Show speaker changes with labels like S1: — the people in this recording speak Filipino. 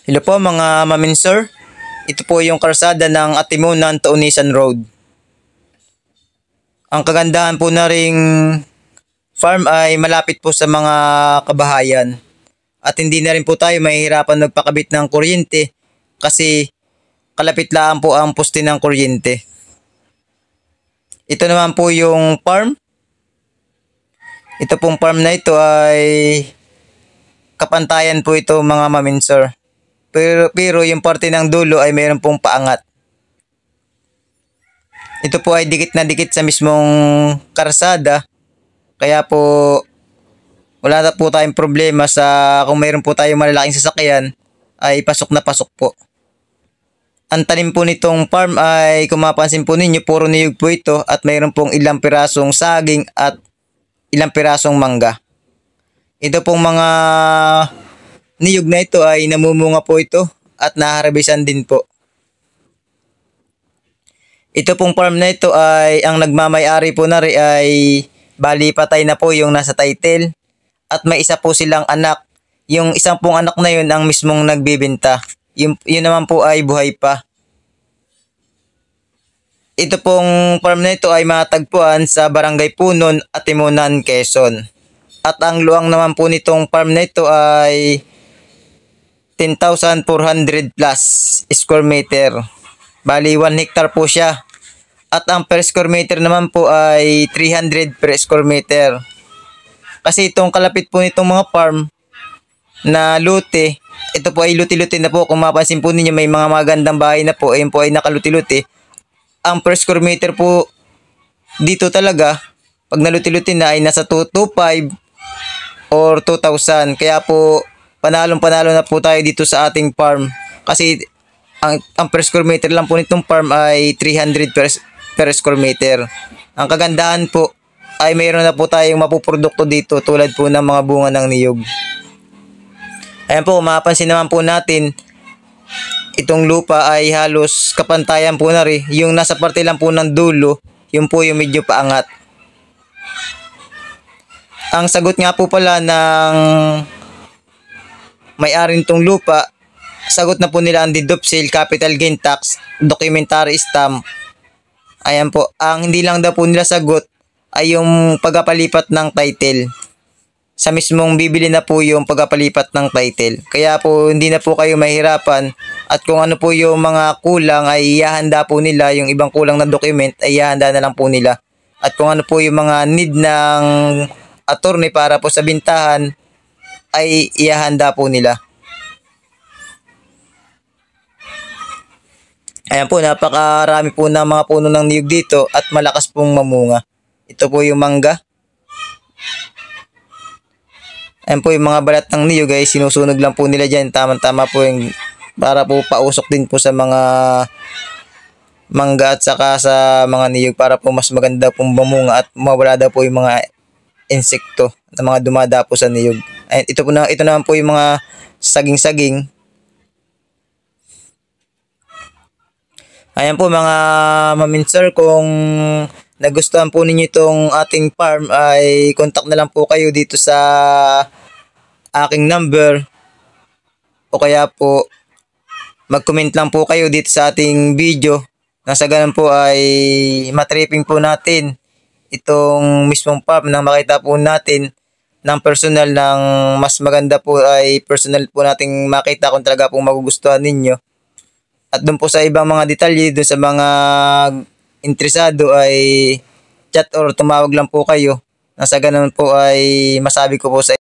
S1: Hello po mga maminser. Ito po yung karsada ng Atimunan to Unisan Road. Ang kagandahan po na ring farm ay malapit po sa mga kabahayan. At hindi na rin po tayo mahihirapan magpakabit ng kuryente kasi kalapit lang po ang poste ng kuryente. Ito naman po yung farm. Ito pong farm na ito ay kapantayan po ito mga maminser. Pero yung parte ng dulo ay mayroon pong paangat. Ito po ay dikit na dikit sa mismong karsada. Kaya po wala na po tayong problema sa kung mayroon po tayong malalaking sasakyan ay pasok na pasok po. Ang tanim po nitong farm ay kung mapansin po ninyo puro niyog po ito at mayroon pong ilang pirasong saging at ilang pirasong mangga. Ito pong mga niyog na ito ay namumunga po ito at naharbisan din po. Ito pong farm na ito ay ang nagmamay-ari po na rin ay bali patay na po yung nasa title at may isa po silang anak. Yung isang pong anak na yun ang mismong nagbibenta. Yun naman po ay buhay pa. Ito pong farm na ito ay matagpuan sa Barangay Punon, Atimunan, Quezon. At ang luang naman po nitong farm na ito ay 10,400 plus square meter. Bali 1 hectare po siya. At ang per square meter naman po ay 300 per square meter. Kasi itong kalapit po nitong mga farm na lote, ito po ay luti-luti na po. Kung mapansin po ninyo may mga magandang bahay na po, ayun po ay nakaluti-luti. Ang per square meter po dito talaga, pag naluti-luti na ay nasa 225 or 2,000. Kaya po panalong-panalo na po tayo dito sa ating farm. Kasi ang per square meter lang po nitong farm ay 300 per square meter. Ang kagandahan po ay mayroon na po tayong mapuprodukto dito tulad po ng mga bunga ng niyog. Ayan po, mapapansin naman po natin itong lupa ay halos kapantayan po na rin. Yung nasa parte lang po ng dulo, yun po yung medyo paangat. Ang sagot nga po pala ng may-ari nitong lupa, sagot na po nila ang deed of sale, capital gain tax, documentary stamp. Ayan po, ang hindi lang daw po nila sagot ay yung pagpapalipat ng title. Sa mismong bibili na po yung pagpapalipat ng title. Kaya po hindi na po kayo mahirapan at kung ano po yung mga kulang ay ihahanda po nila, yung ibang kulang na document ay ihahanda na lang po nila. At kung ano po yung mga need ng attorney para po sa bintahan ay ihahanda po nila. Ayan po, napakarami po ng mga puno ng niyog dito at malakas pong mamunga. Ito po yung mangga. Ayan po yung mga balat ng niyog guys, sinusunog lang po nila dyan. Tama-tama po yung para po pausok din po sa mga mangga at saka sa mga niyog para po mas maganda pong mamunga at mawala daw po yung mga insekto na mga dumadapo sa niyog. Ayan, ito naman po yung mga saging-saging. Ayan po mga maminser, kung nagustuhan po ninyo itong ating farm ay contact na lang po kayo dito sa aking number o kaya po mag-comment lang po kayo dito sa ating video. Nang sa ganun po ay matripping po natin itong mismong farm nang makita po natin ng personal, ng mas maganda po ay personal po nating makita kung talaga pong magugustuhan ninyo. At doon po sa ibang mga detalye, doon sa mga interesado ay chat or tumawag lang po kayo. Nang sa ganun po ay masabi ko po sa